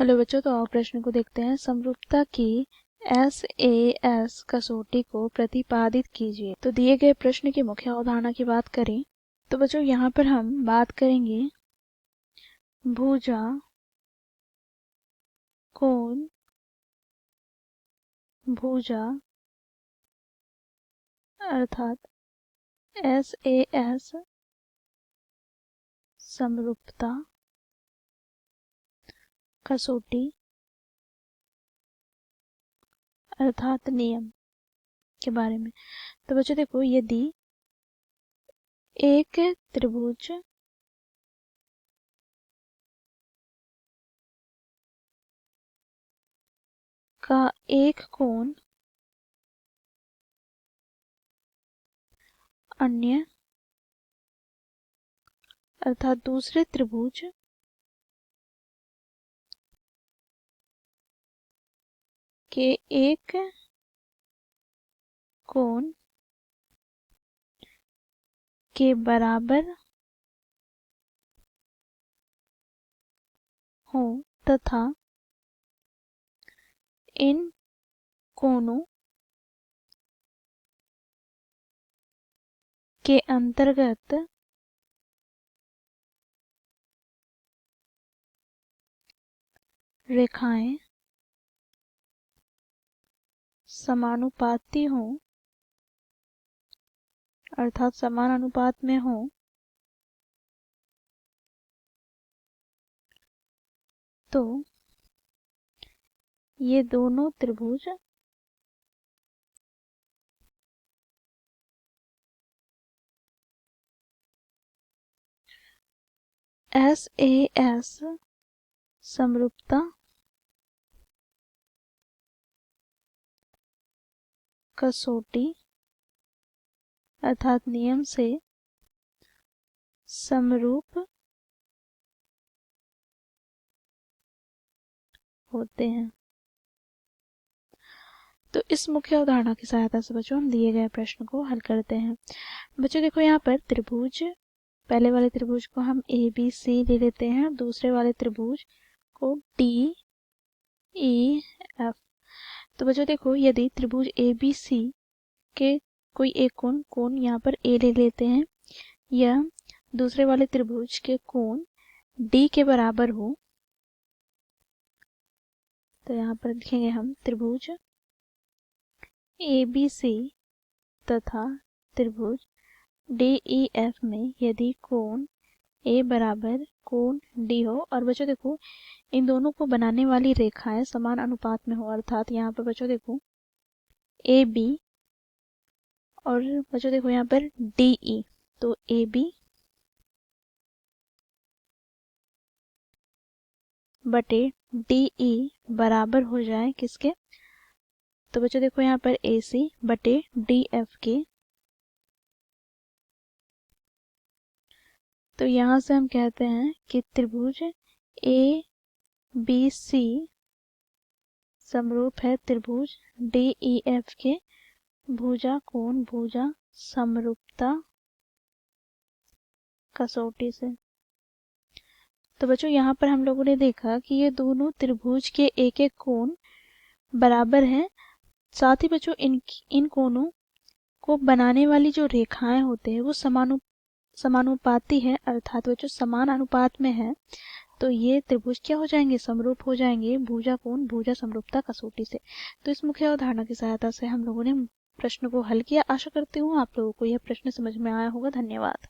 Hello बच्चों, तो आओ प्रश्न को देखते हैं। समरूपता की SAS कसौटी को प्रतिपादित कीजिए। तो दिए गए प्रश्न की मुख्य अवधारणा की बात करें तो बच्चों यहाँ पर हम बात करेंगे भुजा, कोण, भुजा अर्थात SAS समरूपता कसौटी अर्थात नियम के बारे में। तो बच्चों देखो, यदि एक त्रिभुज का एक कोण अन्य अर्थात दूसरे त्रिभुज के एक कोण के बराबर हो तथा इन कोणों के अंतर्गत रेखाएं समानुपाती हों अर्थात समान अनुपात में हो तो ये दोनों त्रिभुज SAS समरूपता कसौटी अर्थात नियम से समरूप होते हैं। तो इस मुख्य अवधारणा की सहायता से बच्चों हम दिए गए प्रश्न को हल करते हैं। बच्चों देखो, यहाँ पर त्रिभुज, पहले वाले त्रिभुज को हम ABC ले लेते हैं, दूसरे वाले त्रिभुज को DEF। तो बच्चों देखो, यदि त्रिभुज ABC के कोई एक कोण यहाँ पर A ले लेते हैं या दूसरे वाले त्रिभुज के कोण D के बराबर हो तो यहाँ पर लिखेंगे हम त्रिभुज ABC तथा त्रिभुज DEF में यदि कोण A बराबर कोण D हो और बच्चों देखो इन दोनों को बनाने वाली रेखाएं समान अनुपात में हो अर्थात यहाँ पर बच्चों देखो AB और बच्चों देखो यहाँ पर DE, तो AB बटे DE बराबर हो जाए किसके, तो बच्चों देखो यहाँ पर AC बटे DF के। तो यहाँ से हम कहते हैं कि त्रिभुज ABC समरूप है त्रिभुज DEF के भुजा कोण भुजा समरूपता कसौटी से। तो बच्चों यहाँ पर हम लोगों ने देखा कि ये दोनों त्रिभुज के एक एक कोण बराबर हैं, साथ ही बच्चों इन कोणों को बनाने वाली जो रेखाएं होते हैं वो समानुपाती है अर्थात बच्चों समान अनुपात में है। तो ये त्रिभुज क्या हो जाएंगे, समरूप हो जाएंगे भुजा कोण भुजा समरूपता कसौटी से। तो इस मुख्य अवधारणा की सहायता से हम लोगों ने प्रश्न को हल किया। आशा करती हूँ आप लोगों को यह प्रश्न समझ में आया होगा। धन्यवाद।